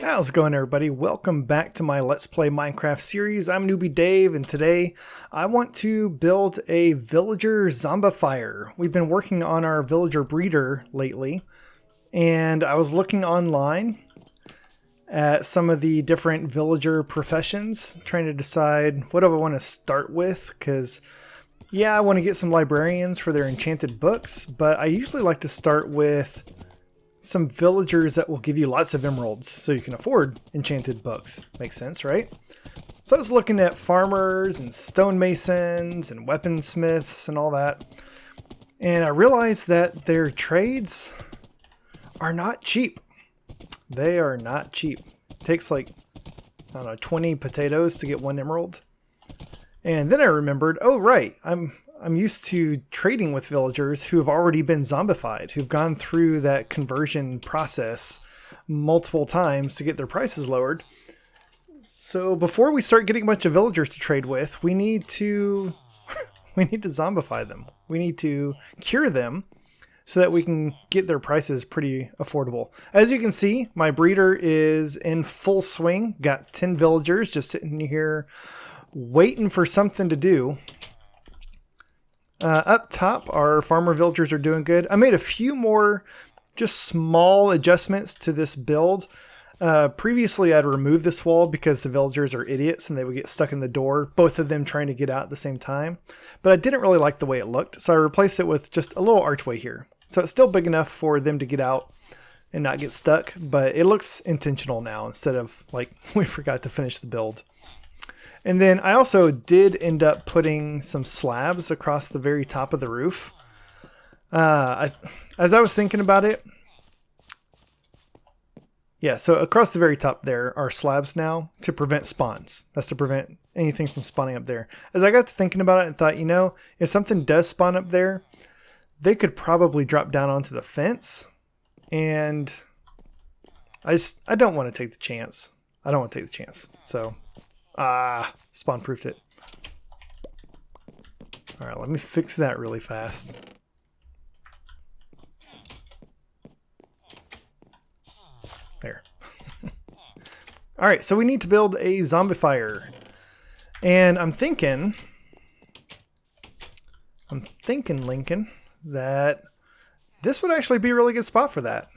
How's it going, everybody? Welcome back to my Let's Play Minecraft series. I'm Newbie Dave, and today I want to build a villager zombifier. We've been working on our villager breeder lately, and I was looking online at some of the different villager professions, trying to decide what do I want to start with, because yeah, I want to get some librarians for their enchanted books, but I usually like to start with some villagers that will give you lots of emeralds so you can afford enchanted books. Makes sense, right? So I was looking at farmers and stonemasons and weaponsmiths and all that, and I realized that their trades are not cheap. They are not cheap. It takes like, I don't know, 20 potatoes to get one emerald. And then I remembered, oh right, I'm used to trading with villagers who have already been zombified, who've gone through that conversion process multiple times to get their prices lowered. So before we start getting a bunch of villagers to trade with, we need to zombify them. We need to cure them so that we can get their prices pretty affordable. As you can see, my breeder is in full swing. Got 10 villagers just sitting here waiting for something to do. Up top, our farmer villagers are doing good. I made a few more just small adjustments to this build. Previously, I'd removed this wall because the villagers are idiots and they would get stuck in the door, both of them trying to get out at the same time. But I didn't really like the way it looked, so I replaced it with just a little archway here. So it's still big enough for them to get out and not get stuck, but it looks intentional now instead of like we forgot to finish the build. And then I also did end up putting some slabs across the very top of the roof. As I was thinking about it, yeah, so across the very top there are slabs now to prevent spawns. That's to prevent anything from spawning up there. As I got to thinking about it and thought, you know, if something does spawn up there, they could probably drop down onto the fence. And I don't want to take the chance. I don't want to take the chance. So... spawn proofed it. Alright, let me fix that really fast. There. Alright, so we need to build a zombifier. And I'm thinking, Lincoln, that this would actually be a really good spot for that.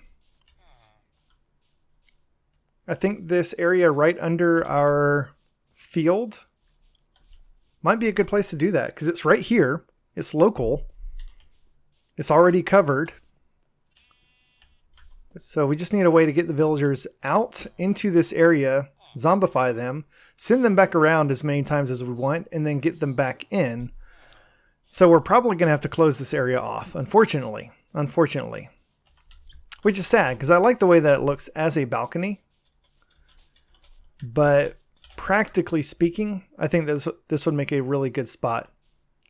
I think this area right under our field might be a good place to do that because it's right here. It's local. It's already covered. So we just need a way to get the villagers out into this area, zombify them, send them back around as many times as we want, and then get them back in. So we're probably going to have to close this area off, unfortunately. Which is sad because I like the way that it looks as a balcony. But practically speaking, I think this would make a really good spot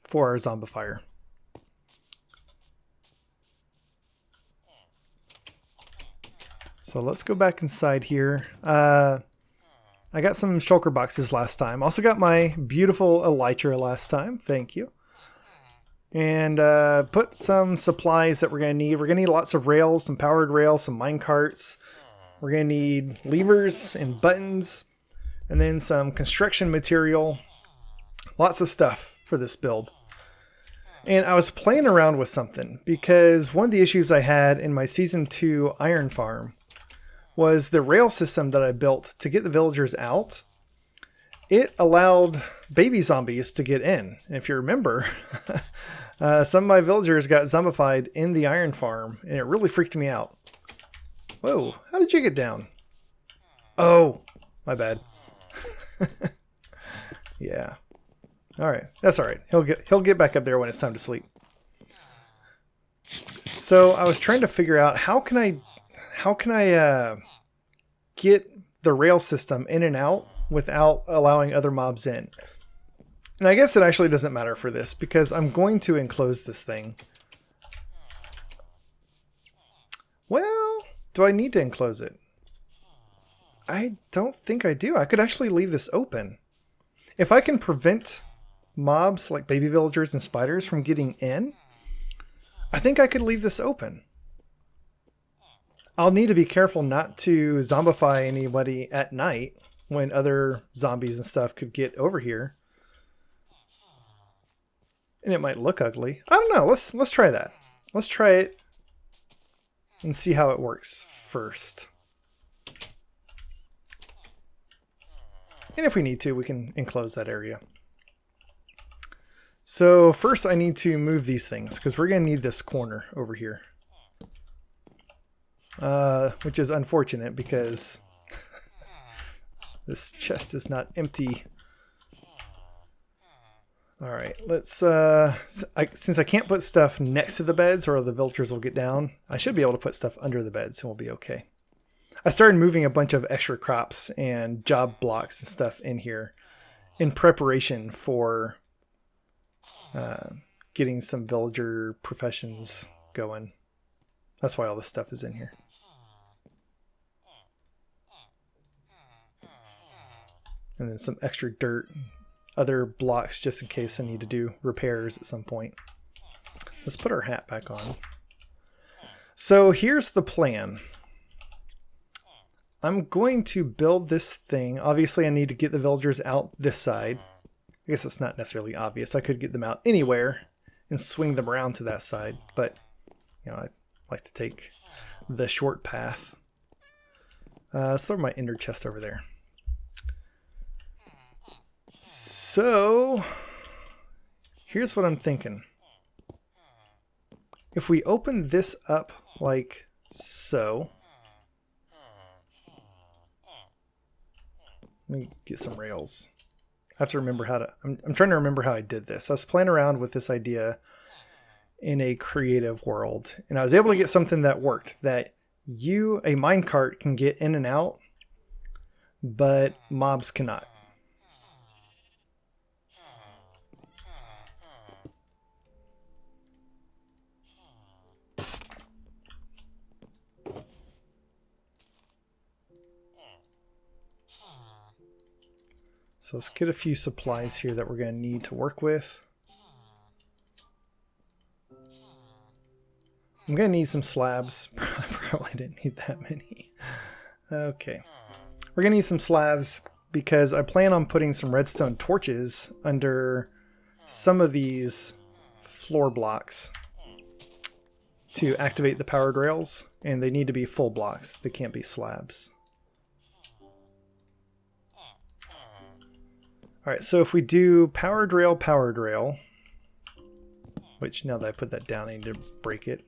for our zombifier. So let's go back inside here. I got some shulker boxes last time. Also got my beautiful elytra last time. Thank you. And put some supplies that we're going to need. We're going to need lots of rails, some powered rails, some mine carts. We're going to need levers and buttons. And then some construction material. Lots of stuff for this build. And I was playing around with something because one of the issues I had in my Season 2 iron farm was the rail system that I built to get the villagers out. It allowed baby zombies to get in. And if you remember, some of my villagers got zombified in the iron farm and it really freaked me out. Whoa, how did you get down? Oh, my bad. Yeah. All right. That's all right. He'll get back up there when it's time to sleep. So I was trying to figure out how can I get the rail system in and out without allowing other mobs in. And I guess it actually doesn't matter for this because I'm going to enclose this thing. Well, do I need to enclose it? I don't think I do. I could actually leave this open. If I can prevent mobs like baby villagers and spiders from getting in, I think I could leave this open. I'll need to be careful not to zombify anybody at night when other zombies and stuff could get over here. And it might look ugly. I don't know. Let's try that. Let's try it and see how it works first. And if we need to, we can enclose that area. So first I need to move these things because we're going to need this corner over here. Which is unfortunate because this chest is not empty. Alright, let's, since I can't put stuff next to the beds or the villagers will get down, I should be able to put stuff under the beds and we'll be okay. I started moving a bunch of extra crops and job blocks and stuff in here in preparation for getting some villager professions going. That's why all this stuff is in here. And then some extra dirt, other blocks just in case I need to do repairs at some point. Let's put our hat back on. So here's the plan. I'm going to build this thing. Obviously I need to get the villagers out this side. I guess it's not necessarily obvious. I could get them out anywhere and swing them around to that side, but you know, I like to take the short path. Let's throw my ender chest over there. So here's what I'm thinking. If we open this up like so, let me get some rails. I have to remember how to, I'm trying to remember how I did this. I was playing around with this idea in a creative world, and I was able to get something that worked, that a minecart can get in and out, but mobs cannot. So let's get a few supplies here that we're going to need to work with. I'm going to need some slabs. I probably didn't need that many. Okay. We're going to need some slabs because I plan on putting some redstone torches under some of these floor blocks to activate the powered rails, and they need to be full blocks. They can't be slabs. Alright, so if we do powered rail, which now that I put that down, I need to break it.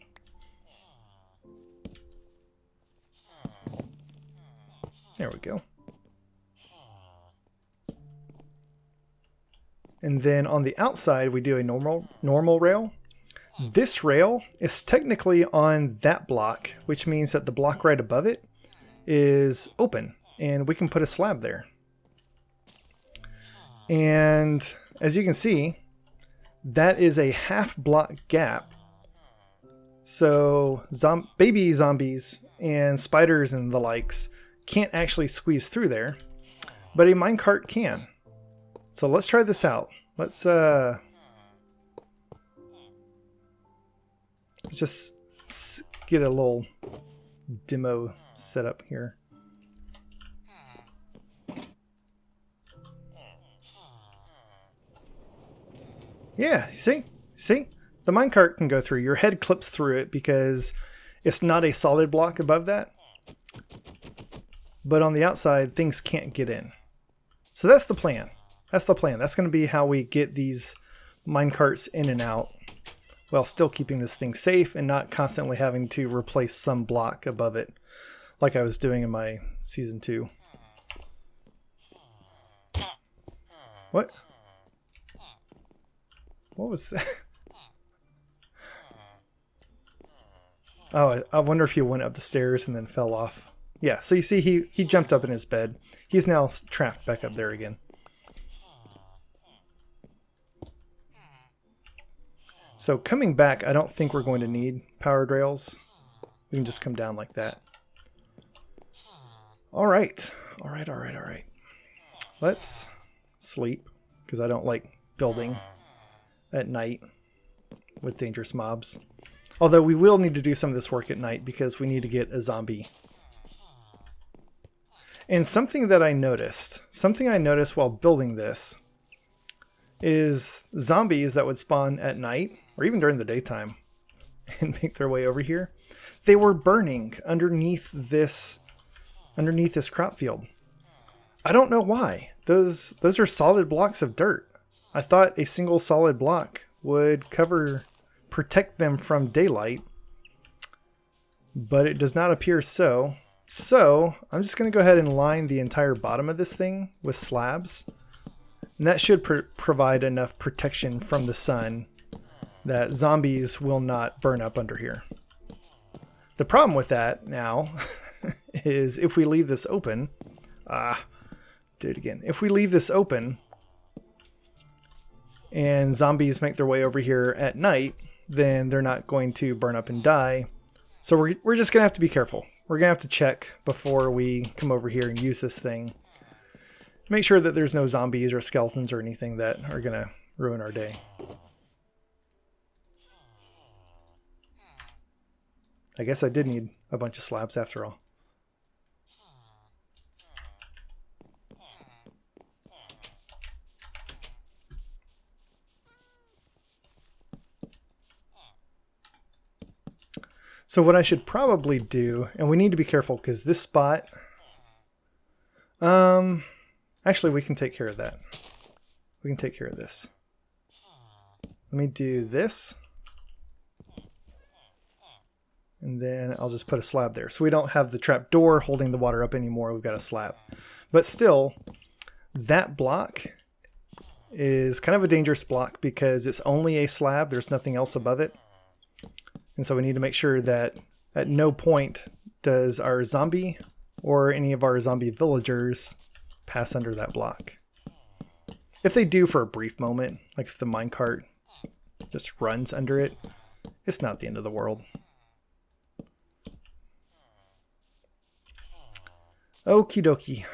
There we go. And then on the outside, we do a normal rail. This rail is technically on that block, which means that the block right above it is open, and we can put a slab there. And as you can see, that is a half block gap. So baby zombies and spiders and the likes can't actually squeeze through there, but a minecart can. So let's try this out. Let's just get a little demo set up here. Yeah, see? The minecart can go through. Your head clips through it because it's not a solid block above that. But on the outside, things can't get in. So that's the plan. That's the plan. That's going to be how we get these minecarts in and out while still keeping this thing safe and not constantly having to replace some block above it like I was doing in my Season 2. What? What was that? Oh, I wonder if he went up the stairs and then fell off. Yeah, so you see he jumped up in his bed. He's now trapped back up there again. So coming back, I don't think we're going to need powered rails. We can just come down like that. All right. Let's sleep, because I don't like building at night with dangerous mobs. Although we will need to do some of this work at night because we need to get a zombie. And something I noticed while building this is zombies that would spawn at night or even during the daytime and make their way over here. They were burning underneath this crop field. I don't know why. Those are solid blocks of dirt. I thought a single solid block would protect them from daylight, but it does not appear so. So I'm just going to go ahead and line the entire bottom of this thing with slabs. And that should provide enough protection from the sun that zombies will not burn up under here. The problem with that now is if we leave this open, do it again. If we leave this open and zombies make their way over here at night, then they're not going to burn up and die. So we're just going to have to be careful. We're going to have to check before we come over here and use this thing. Make sure that there's no zombies or skeletons or anything that are going to ruin our day. I guess I did need a bunch of slabs after all. So what I should probably do, and we need to be careful because this spot, actually we can take care of that. We can take care of this. Let me do this. And then I'll just put a slab there. So we don't have the trap door holding the water up anymore. We've got a slab. But still, that block is kind of a dangerous block because it's only a slab. There's nothing else above it. And so we need to make sure that at no point does our zombie or any of our zombie villagers pass under that block. If they do for a brief moment, like if the minecart just runs under it, it's not the end of the world. Okie dokie.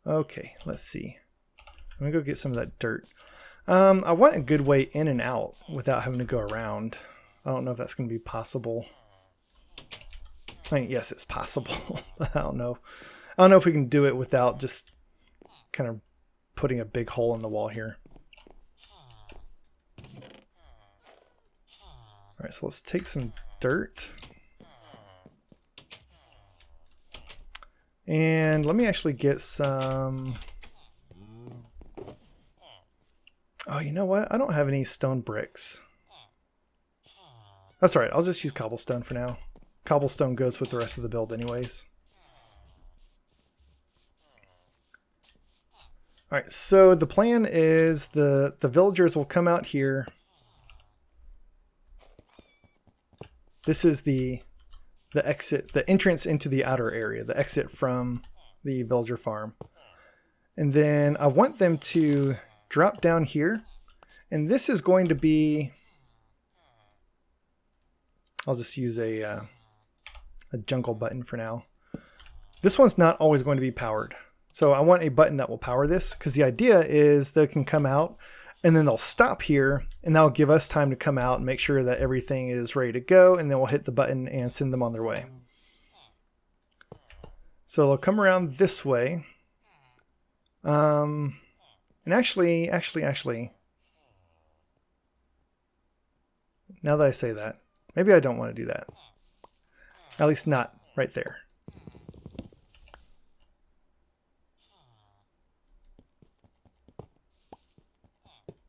Okay, let's see. I'm gonna go get some of that dirt. I want a good way in and out without having to go around. I don't know if that's going to be possible. I mean, yes, it's possible. I don't know. I don't know if we can do it without just kind of putting a big hole in the wall here. All right, so let's take some dirt. And let me actually get some... Oh, you know what? I don't have any stone bricks. That's all right. I'll just use cobblestone for now. Cobblestone goes with the rest of the build anyways. All right, so the plan is the villagers will come out here. This is the exit, the entrance into the outer area, the exit from the villager farm. And then I want them to drop down here. And this is going to be... I'll just use a jungle button for now. This one's not always going to be powered. So I want a button that will power this because the idea is they can come out and then they'll stop here and that'll give us time to come out and make sure that everything is ready to go, and then we'll hit the button and send them on their way. So they'll come around this way. And actually, now that I say that, maybe I don't want to do that. At least not right there.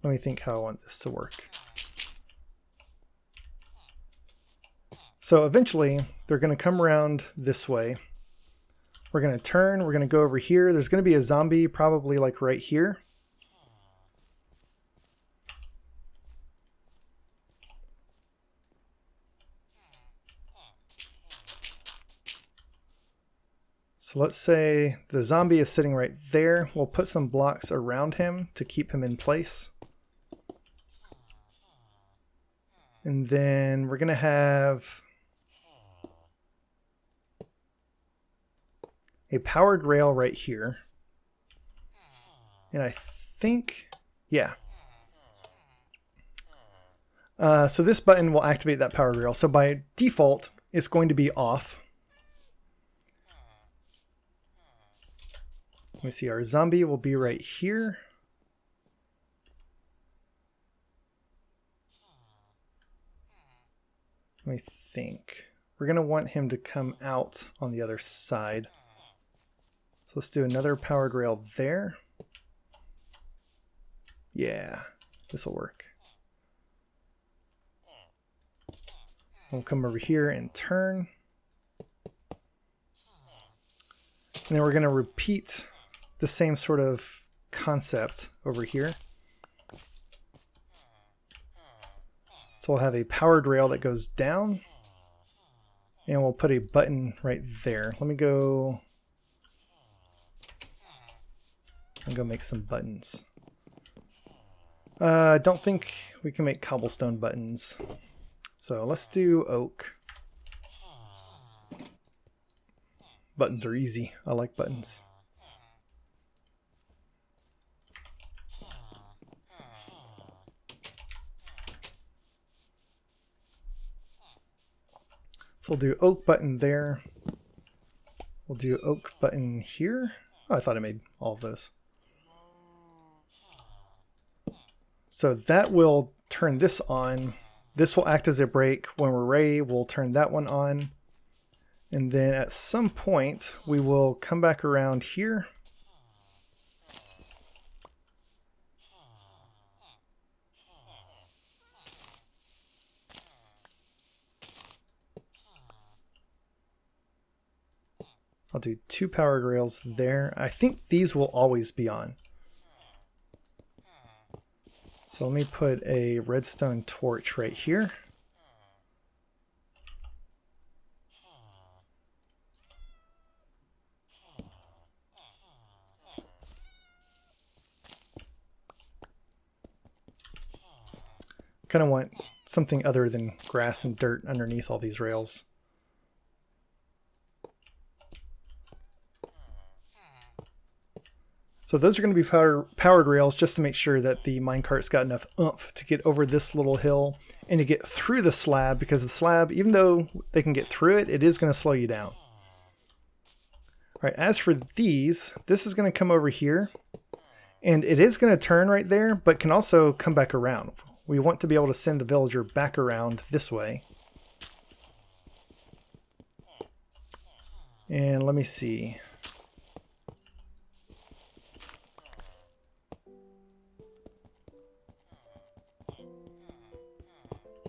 Let me think how I want this to work. So eventually, they're going to come around this way. We're going to turn. We're going to go over here. There's going to be a zombie probably like right here. So let's say the zombie is sitting right there. We'll put some blocks around him to keep him in place. And then we're going to have a powered rail right here. And I think, yeah. So this button will activate that powered rail. So by default, it's going to be off. Let me see, our zombie will be right here. Let me think. We're going to want him to come out on the other side. So let's do another powered rail there. Yeah, this will work. We'll come over here and turn. And then we're going to repeat the same sort of concept over here. So we'll have a powered rail that goes down, and we'll put a button right there. Let me go make some buttons. I don't think we can make cobblestone buttons. So let's do oak. Buttons are easy. I like buttons. So we'll do oak button there. We'll do oak button here. Oh, I thought I made all of those. So that will turn this on. This will act as a brake. When we're ready, we'll turn that one on. And then at some point, we will come back around here. I'll do 2 powered rails there. I think these will always be on. So let me put a redstone torch right here. Kind of want something other than grass and dirt underneath all these rails. So those are going to be powered rails just to make sure that the minecart's got enough oomph to get over this little hill and to get through the slab, because the slab, even though they can get through it, it is going to slow you down. All right, as for these, this is going to come over here, and it is going to turn right there, but can also come back around. We want to be able to send the villager back around this way. And let me see.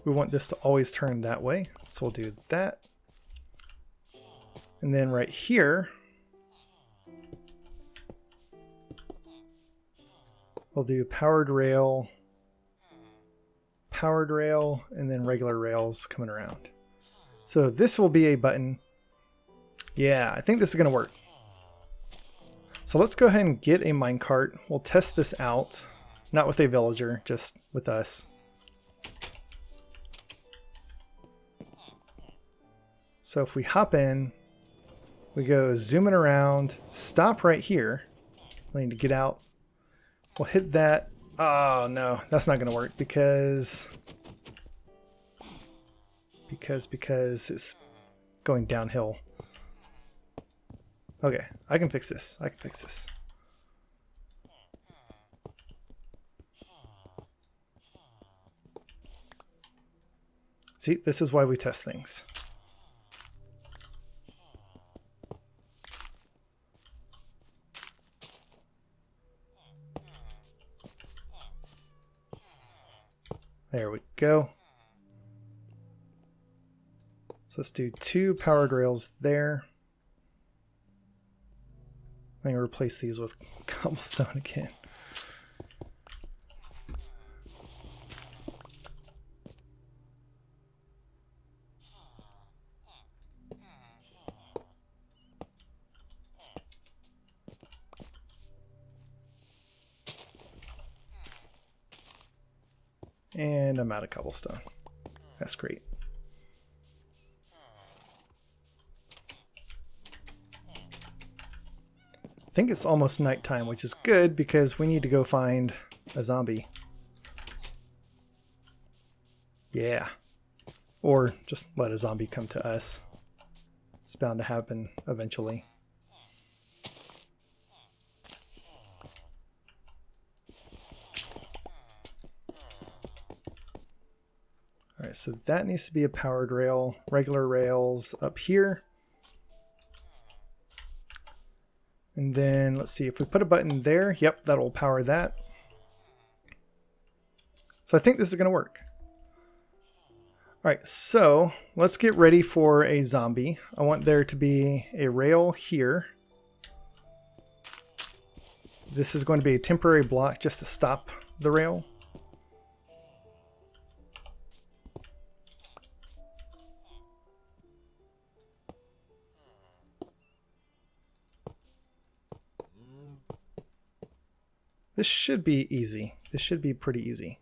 We want this to always turn that way, so we'll do that. And then right here, we'll do powered rail, and then regular rails coming around. So this will be a button. Yeah, I think this is going to work. So let's go ahead and get a minecart. We'll test this out, not with a villager, just with us. So if we hop in, we go zooming around, stop right here. We need to get out. We'll hit that. Oh no, that's not going to work because it's going downhill. Okay, I can fix this. I can fix this. See, this is why we test things. There we go. So let's do 2 powered rails there. I'm going to replace these with cobblestone again. And I'm out of cobblestone. That's great. I think it's almost nighttime, which is good because we need to go find a zombie. Yeah. Or just let a zombie come to us. It's bound to happen eventually. Alright, so that needs to be a powered rail. Regular rails up here. And then let's see, if we put a button there, yep, that'll power that. So I think this is going to work. Alright, so let's get ready for a zombie. I want there to be a rail here. This is going to be a temporary block just to stop the rail. This should be easy. This should be pretty easy.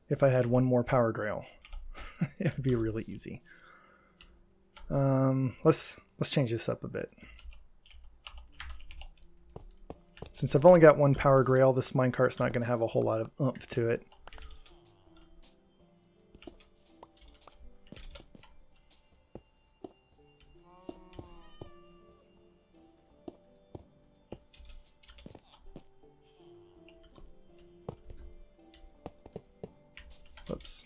If I had one more powered rail, it would be really easy. Let's change this up a bit. Since I've only got one powered rail, this minecart's not going to have a whole lot of oomph to it. Whoops.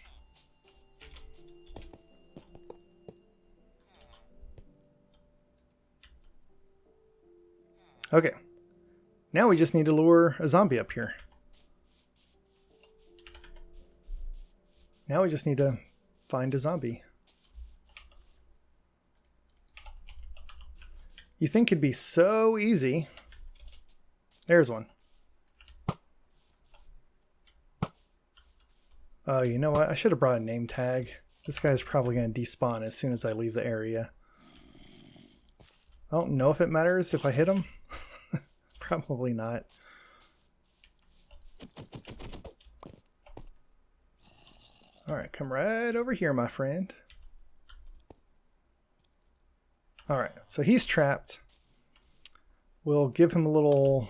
Okay. Now we just need to lure a zombie up here. Now we just need to find a zombie. You think it'd be so easy. There's one. Oh, you know what? I should have brought a name tag. This guy's probably going to despawn as soon as I leave the area. I don't know if it matters if I hit him. Probably not. Alright, come right over here, my friend. Alright, so he's trapped. We'll give him a little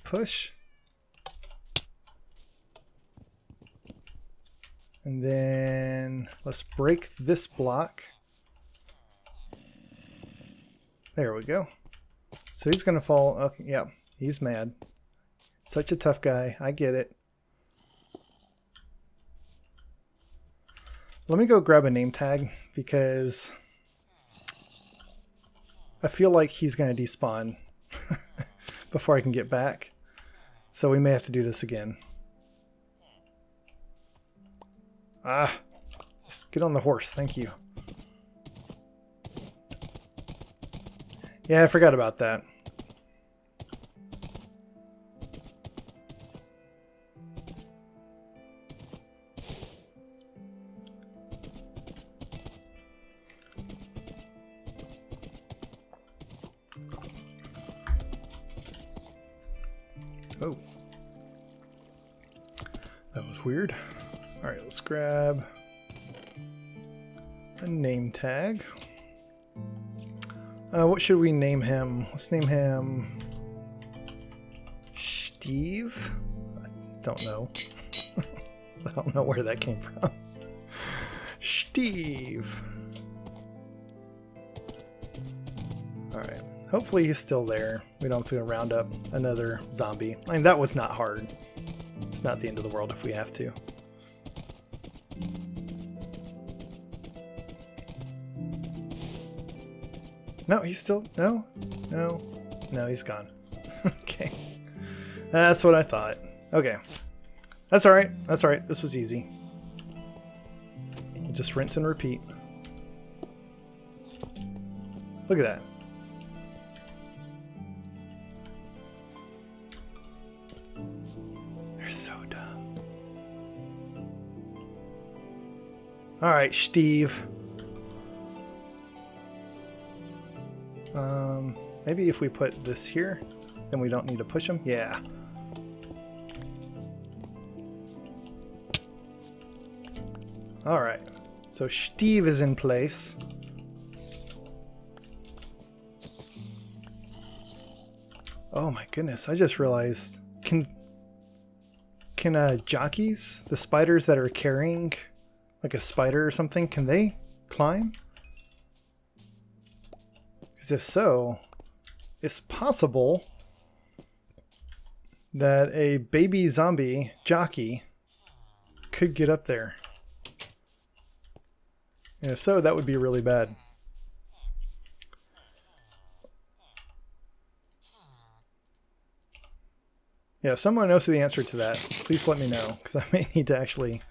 push. And then let's break this block. There we go. So he's going to fall. Okay, yeah, he's mad. Such a tough guy. I get it. Let me go grab a name tag because I feel like he's going to despawn before I can get back. So we may have to do this again. Ah, just get on the horse. Thank you. Yeah, I forgot about that. Oh. That was weird. All right, let's grab a name tag. What should we name him? Let's name him Steve. I don't know. I don't know where that came from. Steve. All right. Hopefully he's still there. We don't have to round up another zombie. I mean, that was not hard. It's not the end of the world if we have to. No, he's still... No, he's gone. Okay. That's what I thought. Okay. That's alright. That's alright. This was easy. Just rinse and repeat. Look at that. They're so dumb. Alright, Steve. Maybe if we put this here, then we don't need to push him. Yeah. All right. So Steve is in place. Oh my goodness! I just realized can jockeys, the spiders that are carrying like a spider or something. Can they climb? Because if so, it's possible that a baby zombie jockey could get up there. And if so, that would be really bad. Yeah, if someone knows the answer to that, please let me know, because I may need to actually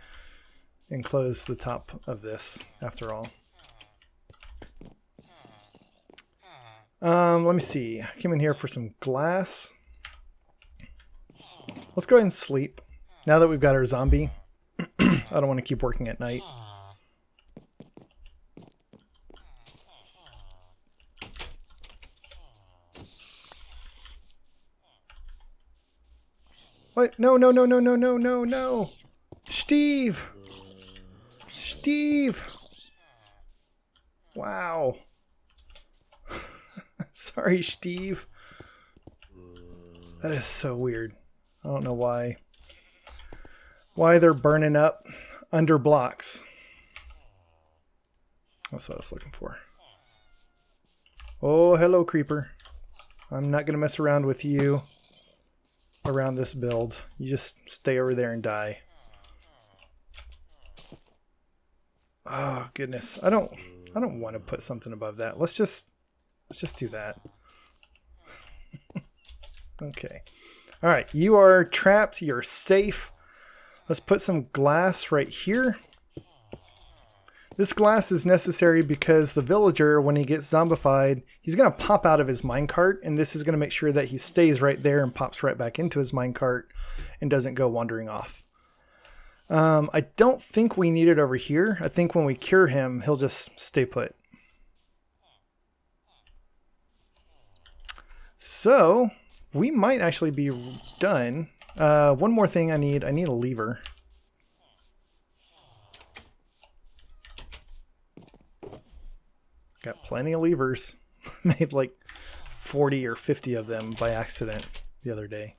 enclose the top of this after all. Let me see. I came in here for some glass. Let's go ahead and sleep. Now that we've got our zombie, I don't want to keep working at night. What? No, no, no, no, no, no, no, no. Steve! Steve! Wow. Sorry, Steve. That is so weird. I don't know why they're burning up under blocks. That's what I was looking for. Oh, hello, creeper. I'm not going to mess around with you around this build. You just stay over there and die. Oh, goodness. I don't want to put something above that. Let's just do that. Okay. All right, you are trapped. You're safe. Let's put some glass right here. This glass is necessary because the villager, when he gets zombified, he's going to pop out of his minecart, and this is going to make sure that he stays right there and pops right back into his minecart and doesn't go wandering off. I don't think we need it over here. I think when we cure him, he'll just stay put. So we might actually be done. One more thing I need a lever. Got plenty of levers. Made like 40 or 50 of them by accident the other day.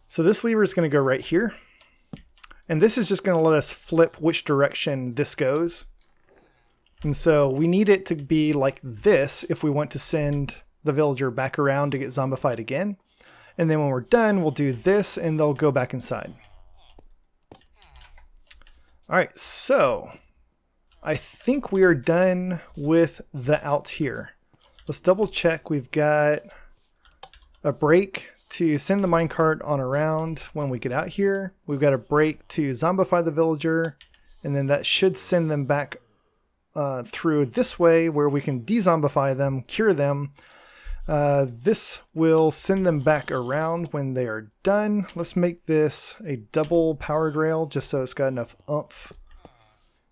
So this lever is going to go right here. And this is just going to let us flip which direction this goes. And so we need it to be like this if we want to send the villager back around to get zombified again. And then when we're done, we'll do this and they'll go back inside. All right, so I think we are done with the out here. Let's double check. We've got a break to send the minecart on around when we get out here. We've got a break to zombify the villager, and then that should send them back through this way where we can de-zombify them, cure them. This will send them back around when they are done. Let's make this a double powered rail just so it's got enough oomph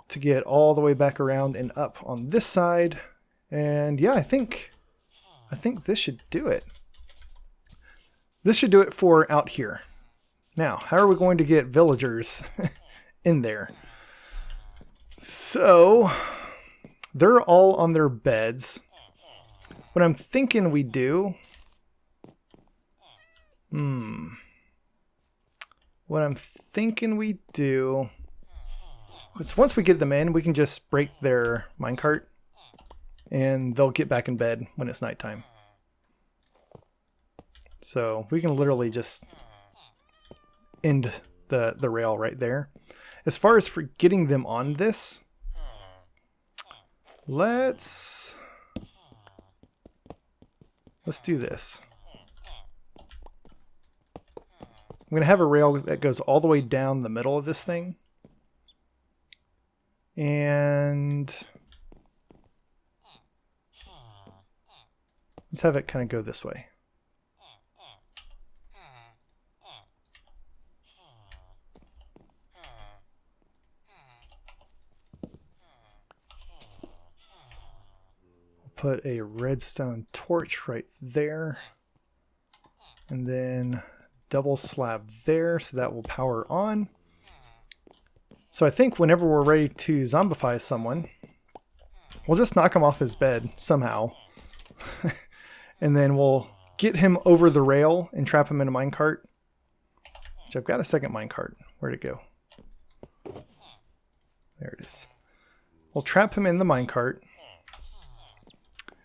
to get all the way back around and up on this side. And yeah, I think this should do it. This should do it for out here. Now, how are we going to get villagers in there? So, they're all on their beds. What I'm thinking we do... What I'm thinking we do... is once we get them in, we can just break their minecart. And they'll get back in bed when it's nighttime. So we can literally just end the rail right there. As far as for getting them on this, let's do this. I'm going to have a rail that goes all the way down the middle of this thing. And let's have it kind of go this way. Put a redstone torch right there, and then double slab there, so that will power on. So I think whenever we're ready to zombify someone, we'll just knock him off his bed somehow, and then we'll get him over the rail and trap him in a minecart, which I've got a second minecart. Where'd it go? There it is. We'll trap him in the minecart.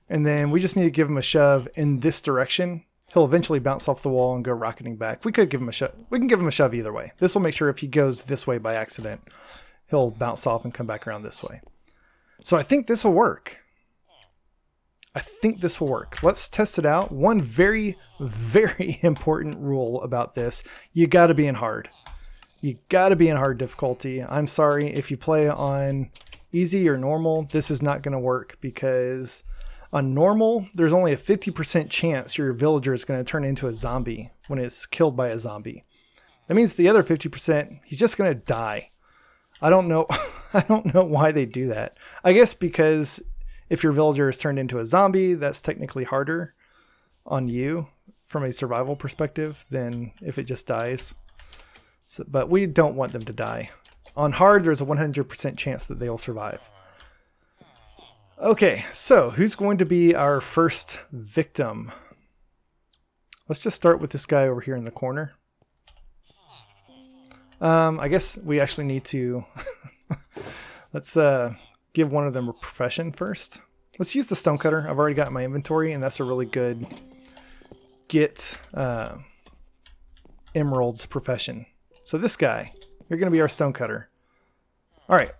And then we just need to give him a shove in this direction. He'll eventually bounce off the wall and go rocketing back. We could give him a shove. We can give him a shove either way. This will make sure if he goes this way by accident, he'll bounce off and come back around this way. So I think this will work. Let's test it out. One very, very important rule about this. You got to be in hard. You got to be in hard difficulty. I'm sorry if you play on easy or normal, this is not going to work because on normal, there's only a 50% chance your villager is going to turn into a zombie when it's killed by a zombie. That means the other 50%, he's just going to die. I don't know. I don't know why they do that. I guess because if your villager is turned into a zombie, that's technically harder on you from a survival perspective than if it just dies. So, but we don't want them to die. On hard, there's a 100% chance that they'll survive. Okay, so who's going to be our first victim? Let's just start with this guy over here in the corner. I guess we actually need to... Let's give one of them a profession first. Let's use the stonecutter. I've already got it in my inventory, and that's a really good get emeralds profession. So this guy, you're going to be our stonecutter. All right.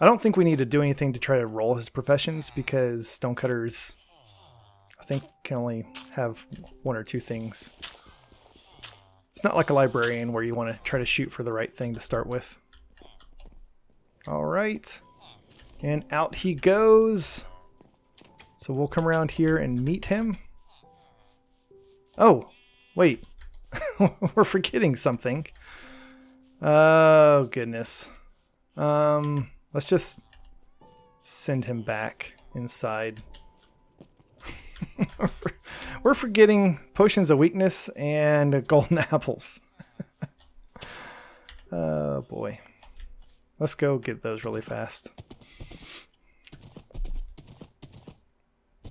I don't think we need to do anything to try to roll his professions because stonecutters, I think, can only have one or two things. It's not like a librarian where you want to try to shoot for the right thing to start with. All right. And out he goes. So we'll come around here and meet him. Oh, wait. We're forgetting something. Oh, goodness. Let's just send him back inside. We're forgetting potions of weakness and golden apples. Oh, boy. Let's go get those really fast.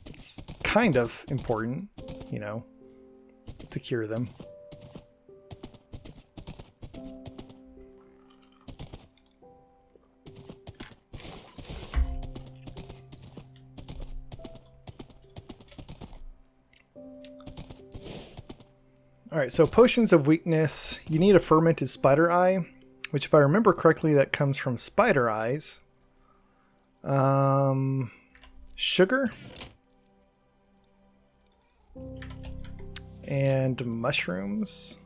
It's kind of important, you know, to cure them. Alright, so potions of weakness, you need a fermented spider eye, which if I remember correctly, that comes from spider eyes. Sugar. And mushrooms.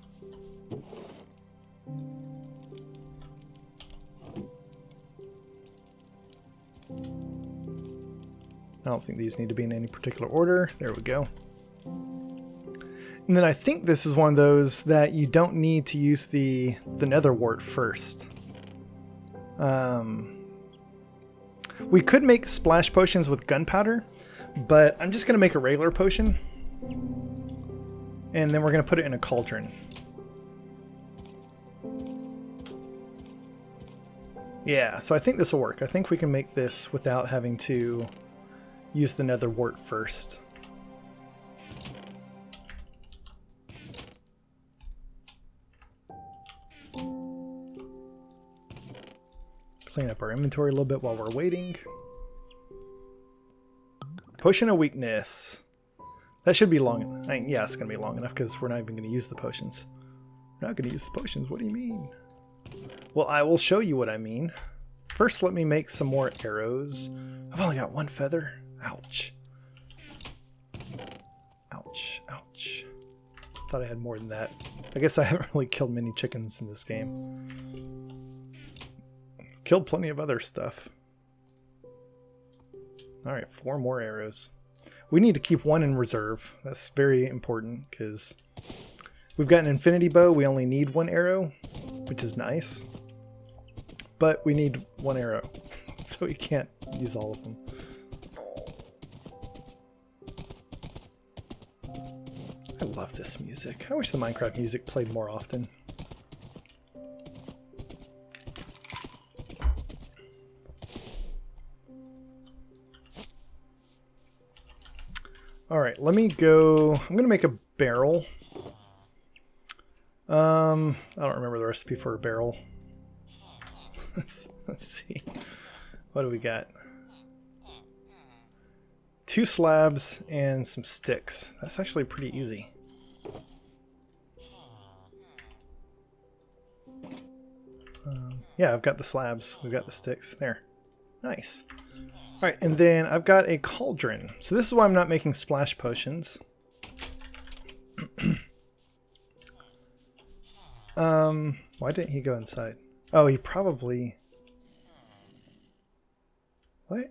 I don't think these need to be in any particular order. There we go. And then I think this is one of those that you don't need to use the nether wart first. We could make splash potions with gunpowder, but I'm just going to make a regular potion. And then we're going to put it in a cauldron. Yeah, so I think this will work. I think we can make this without having to use the nether wart first. Clean up our inventory a little bit while we're waiting. Potion of weakness. That should be long enough. I mean, yeah, it's going to be long enough because we're not even going to use the potions. We're not going to use the potions. What do you mean? Well, I will show you what I mean. First, let me make some more arrows. I've only got one feather. Ouch. Ouch. Ouch. Thought I had more than that. I guess I haven't really killed many chickens in this game. Killed plenty of other stuff. Alright, 4 more arrows. We need to keep one in reserve. That's very important because we've got an infinity bow. We only need 1 arrow, which is nice. But we need 1 arrow, so we can't use all of them. I love this music. I wish the Minecraft music played more often. Alright, let me go. I'm going to make a barrel. I don't remember the recipe for a barrel. Let's Let's see. What do we got? 2 slabs and some sticks. That's actually pretty easy. Yeah, I've got the slabs. We've got the sticks. There. Nice. Alright, and then I've got a cauldron. So this is why I'm not making splash potions. Why didn't he go inside? Oh, he probably... What?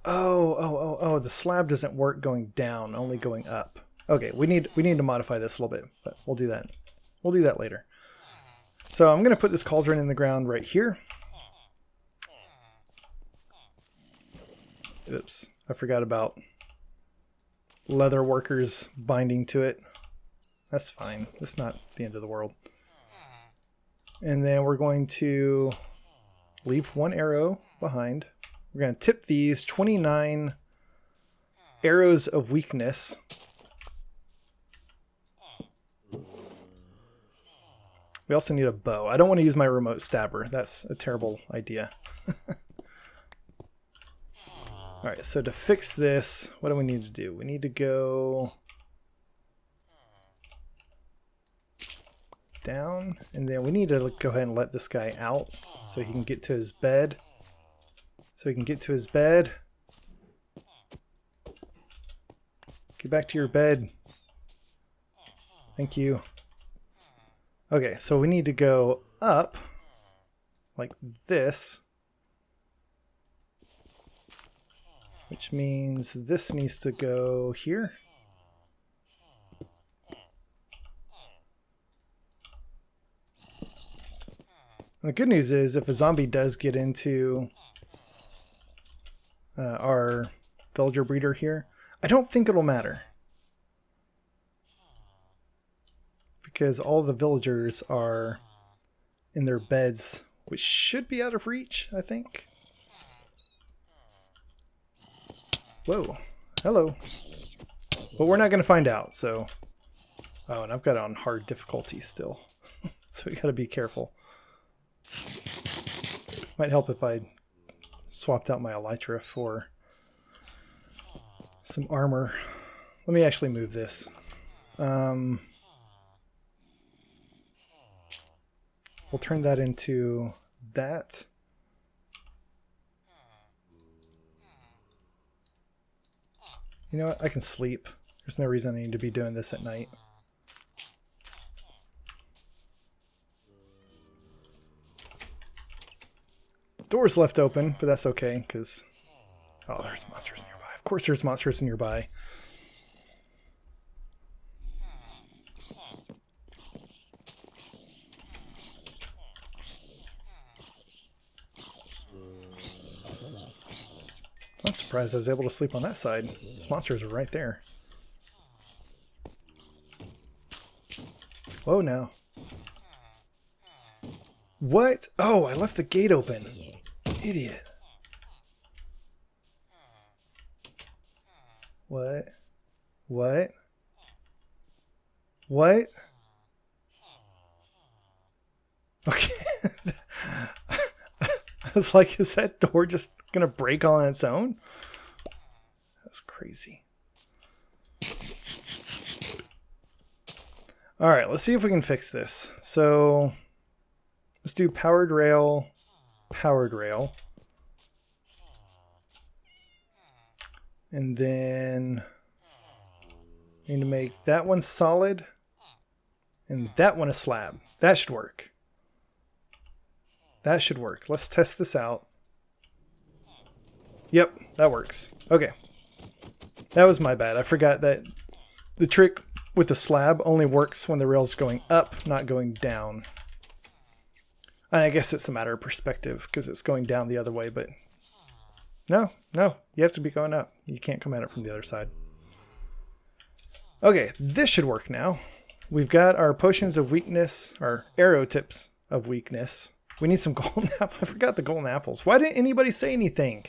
Oh, the slab doesn't work going down, only going up. Okay, we need to modify this a little bit, but we'll do that. We'll do that later. So I'm going to put this cauldron in the ground right here. Oops, I forgot about leather workers binding to it. That's fine. That's not the end of the world. And then we're going to leave 1 arrow behind. We're going to tip these 29 arrows of weakness. We also need a bow. I don't want to use my remote stabber. That's a terrible idea. Alright, so to fix this, what do we need to do? We need to go down, and then we need to go ahead and let this guy out so he can get to his bed. Get back to your bed. Thank you. Okay, so we need to go up like this, which means this needs to go here. And the good news is if a zombie does get into our villager breeder here, I don't think it'll matter. Because all the villagers are in their beds, which should be out of reach, I think. Whoa. Hello. Well, we're not going to find out, so... Oh, and I've got it on hard difficulty still. So we got to be careful. Might help if I swapped out my elytra for some armor. Let me actually move this. We'll turn that into that. You know what? I can sleep. There's no reason I need to be doing this at night. Door's left open, but that's okay, because... Oh, there's monsters nearby. Of course there's monsters nearby. I'm surprised I was able to sleep on that side. These monsters are right there. Whoa, now. What? Oh, I left the gate open. Idiot. What? What? What? Okay. I was like, is that door just gonna break on its own? That's crazy. Alright, let's see if we can fix this. So let's do powered rail, powered rail. And then we need to make that one solid and that one a slab. That should work. That should work. Let's test this out. Yep, that works. Okay. That was my bad. I forgot that the trick with the slab only works when the rail's going up, not going down. And I guess it's a matter of perspective because it's going down the other way, but no, you have to be going up. You can't come at it from the other side. Okay, this should work now. We've got our potions of weakness, our arrow tips of weakness. We need some golden apples. I forgot the golden apples. Why didn't anybody say anything?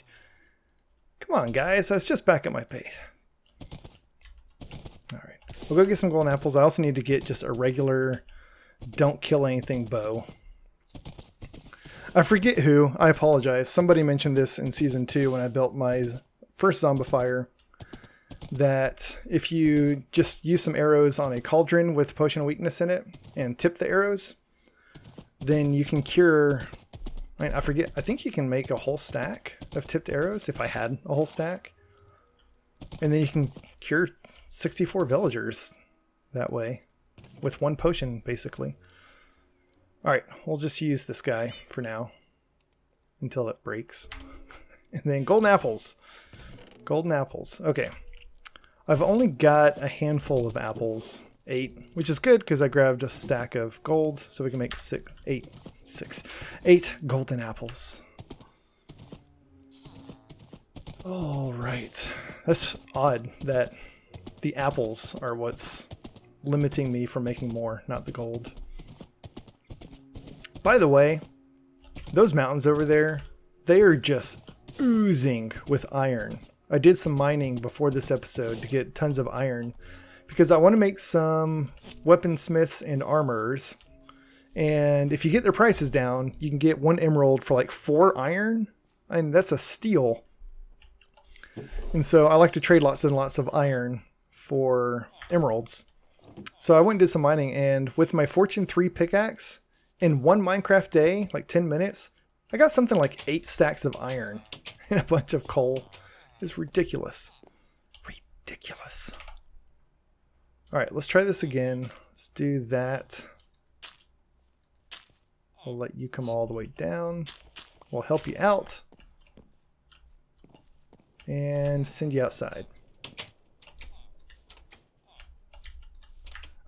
Come on, guys. I was just back at my base. All right. We'll go get some golden apples. I also need to get just a regular don't kill anything bow. I forget who. I apologize. Somebody mentioned this in season 2 when I built my first Zombifier, that if you just use some arrows on a cauldron with potion of weakness in it and tip the arrows, then you can cure... I forget. I think you can make a whole stack of tipped arrows if I had a whole stack. And then you can cure 64 villagers that way with one potion, basically. Alright, we'll just use this guy for now until it breaks. And then golden apples. Golden apples. Okay. I've only got a handful of apples. 8, which is good because I grabbed a stack of gold, so we can make 8 golden apples. All right. That's odd that the apples are what's limiting me from making more, not the gold. By the way, those mountains over there, they are just oozing with iron. I did some mining before this episode to get tons of iron because I want to make some weaponsmiths and armorers. And if you get their prices down, you can get 1 emerald for like 4 iron. I mean, that's a steal. And so I like to trade lots and lots of iron for emeralds. So I went and did some mining, and with my Fortune 3 pickaxe, in one Minecraft day, like 10 minutes, I got something like 8 stacks of iron and a bunch of coal. It's ridiculous. Ridiculous. Alright, let's try this again. Let's do that. We'll let you come all the way down. We'll help you out. And send you outside.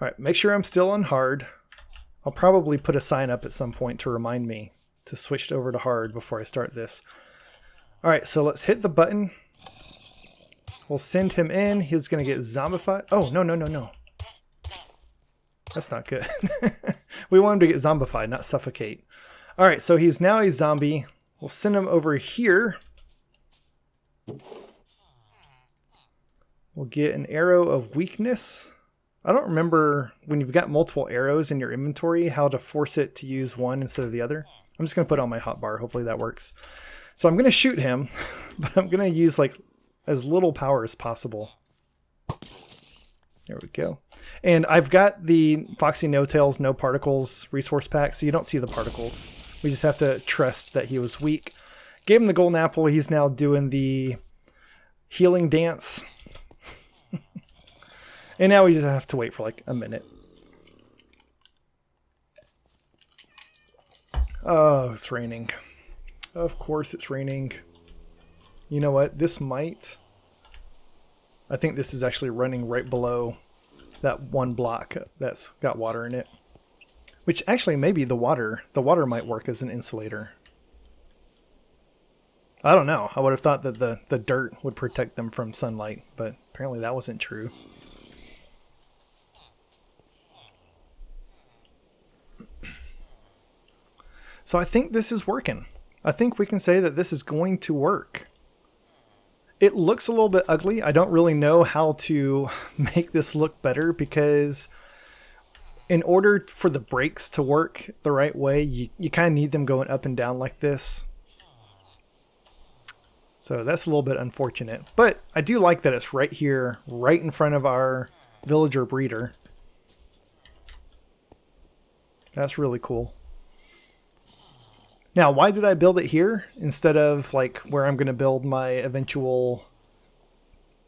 Alright, make sure I'm still on hard. I'll probably put a sign up at some point to remind me to switch over to hard before I start this. Alright, so let's hit the button. We'll send him in. He's going to get zombified. Oh, no. That's not good. We want him to get zombified, not suffocate. Alright, so he's now a zombie. We'll send him over here. We'll get an arrow of weakness. I don't remember when you've got multiple arrows in your inventory how to force it to use one instead of the other. I'm just going to put it on my hotbar. Hopefully that works. So I'm going to shoot him, but I'm going to use like as little power as possible. There we go. And I've got the Foxy No Tails No Particles resource pack, so you don't see the particles. We just have to trust that he was weak. Gave him the golden apple. He's now doing the healing dance. And now we just have to wait for like a minute. Oh, it's raining. Of course it's raining. You know what? I think this is actually running right below that one block that's got water in it. Which actually maybe the water might work as an insulator. I don't know. I would have thought that the dirt would protect them from sunlight, but apparently that wasn't true. So I think this is working. I think we can say that this is going to work. It looks a little bit ugly. I don't really know how to make this look better because in order for the brakes to work the right way, you kind of need them going up and down like this. So that's a little bit unfortunate. But I do like that it's right here, right in front of our villager breeder. That's really cool. Now, why did I build it here instead of like where I'm going to build my eventual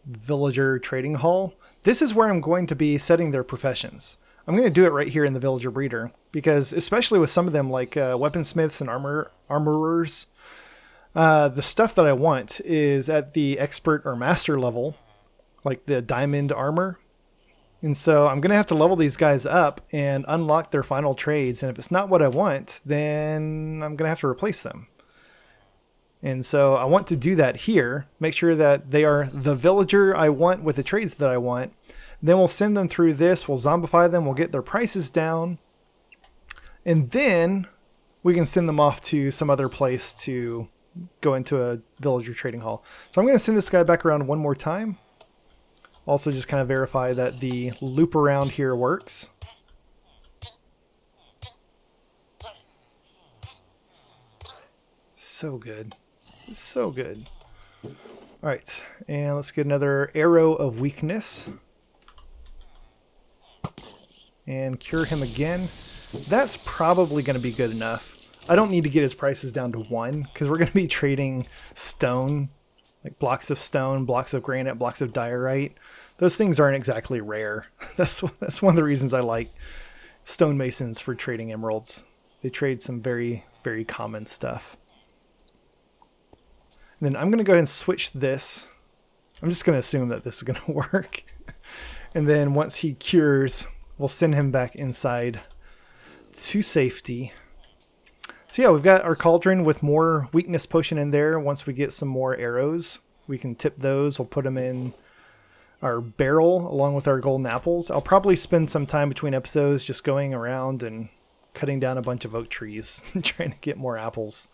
villager trading hall? This is where I'm going to be setting their professions. I'm going to do it right here in the villager breeder because especially with some of them like weaponsmiths and armorers, the stuff that I want is at the expert or master level, like the diamond armor. And so I'm going to have to level these guys up and unlock their final trades. And if it's not what I want, then I'm going to have to replace them. And so I want to do that here. Make sure that they are the villager I want with the trades that I want. Then we'll send them through this. We'll zombify them. We'll get their prices down. And then we can send them off to some other place to go into a villager trading hall. So I'm going to send this guy back around one more time. Also just kind of verify that the loop around here works. so good. It's so good. Alright, and let's get another arrow of weakness. And cure him again. That's probably going to be good enough. I don't need to get his prices down to 1, because we're going to be trading stone, like blocks of stone, blocks of granite, blocks of diorite. Those things aren't exactly rare. That's one of the reasons I like stonemasons for trading emeralds. They trade some very, very common stuff. And then I'm going to go ahead and switch this. I'm just going to assume that this is going to work. And then once he cures, we'll send him back inside to safety. So yeah, we've got our cauldron with more weakness potion in there. Once we get some more arrows, we can tip those. We'll put them in our barrel along with our golden apples. I'll probably spend some time between episodes just going around and cutting down a bunch of oak trees and trying to get more apples.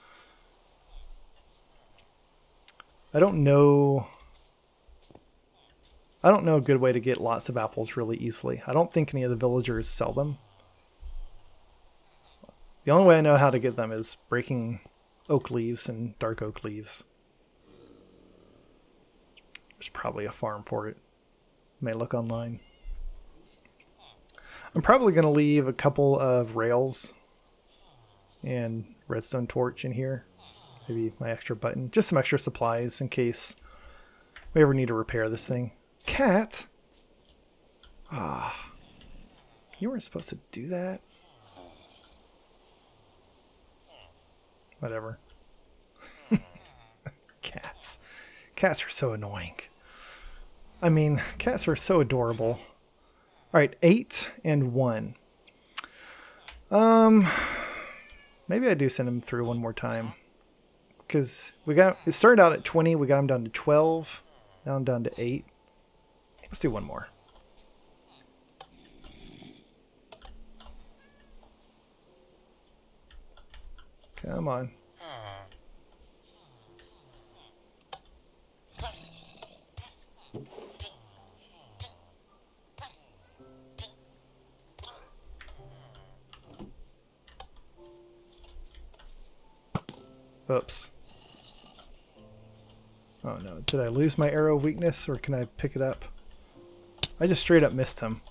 I don't know a good way to get lots of apples really easily. I don't think any of the villagers sell them. The only way I know how to get them is breaking oak leaves and dark oak leaves. There's probably a farm for it. May look online. I'm probably going to leave a couple of rails and redstone torch in here. Maybe my extra button. Just some extra supplies in case we ever need to repair this thing. Cat? Ah. You weren't supposed to do that. Whatever. Cats. Cats are so annoying. I mean, cats are so adorable. Alright, 8 and 1. Maybe I do send him through one more time. Because it started out at 20, we got him down to 12. Now I'm down to 8. Let's do one more. Come on. Oops. Oh no, did I lose my arrow of weakness or can I pick it up? I just straight up missed him.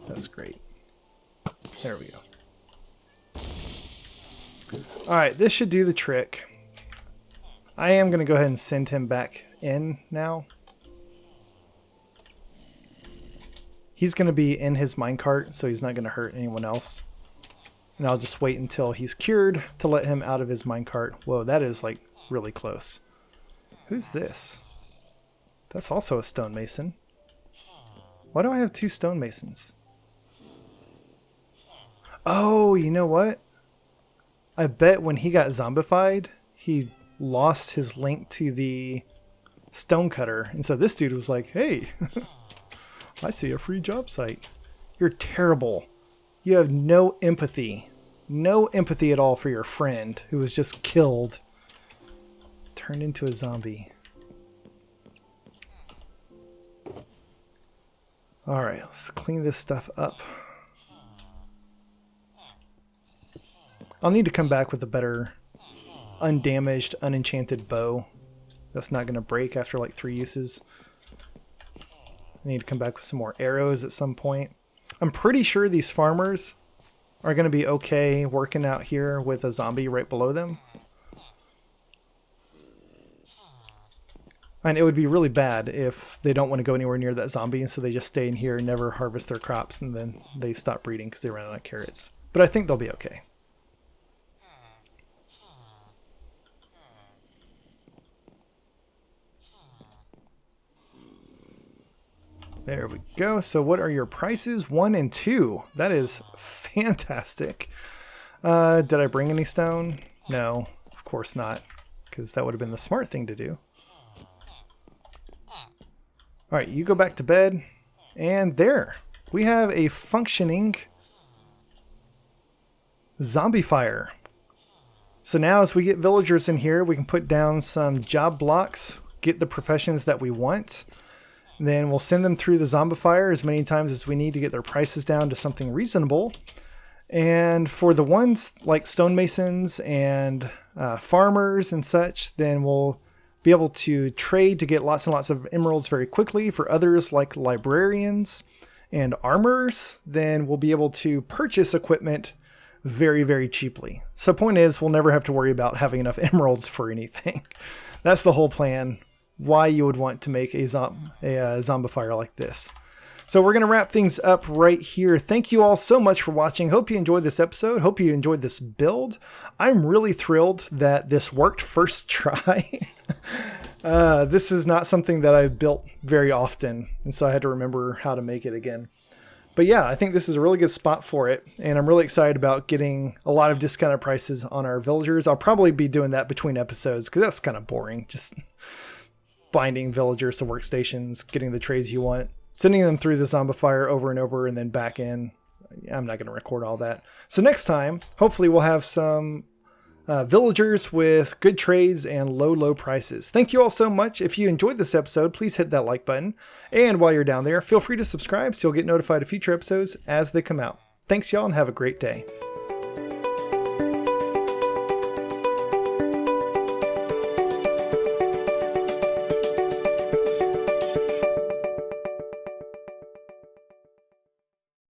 That's great. There we go. Alright, this should do the trick. I am going to go ahead and send him back in now. He's going to be in his minecart, so he's not going to hurt anyone else. And I'll just wait until he's cured to let him out of his minecart. Whoa, that is like really close. Who's this? That's also a stonemason. Why do I have 2 stonemasons? Oh, you know what? I bet when he got zombified, he lost his link to the stonecutter. And so this dude was like, hey, I see a free job site. You're terrible. You have no empathy. No empathy at all for your friend who was just killed. Turned into a zombie. Alright, let's clean this stuff up. I'll need to come back with a better undamaged, unenchanted bow. That's not going to break after like 3 uses. I need to come back with some more arrows at some point. I'm pretty sure these farmers are going to be okay working out here with a zombie right below them. And it would be really bad if they don't want to go anywhere near that zombie, and so they just stay in here and never harvest their crops, and then they stop breeding because they ran out of carrots. But I think they'll be okay. There we go. So what are your prices? 1 and 2. That is fantastic. Did I bring any stone? No, of course not, because that would have been the smart thing to do. All right, you go back to bed. And there, we have a functioning Zombifier. So now as we get villagers in here, we can put down some job blocks, get the professions that we want. Then we'll send them through the Zombifier as many times as we need to get their prices down to something reasonable. And for the ones like stonemasons and farmers and such, then we'll be able to trade to get lots and lots of emeralds very quickly. For others like librarians and armorers, then we'll be able to purchase equipment very, very cheaply. So point is, we'll never have to worry about having enough emeralds for anything. That's the whole plan, why you would want to make a zombifier like this. So we're going to wrap things up right here. Thank you all so much for watching. Hope you enjoyed this episode. Hope you enjoyed this build. I'm really thrilled that this worked first try. This is not something that I've built very often, and so I had to remember how to make it again. But yeah, I think this is a really good spot for it, and I'm really excited about getting a lot of discounted prices on our villagers. I'll probably be doing that between episodes because that's kind of boring, just binding villagers to workstations, getting the trades you want, sending them through the zombifier over and over and then back in. I'm not going to record all that. So next time, hopefully we'll have some villagers with good trades and low prices. Thank you all so much. If you enjoyed this episode, please hit that like button. And while you're down there, feel free to subscribe so you'll get notified of future episodes as they come out. Thanks y'all and have a great day.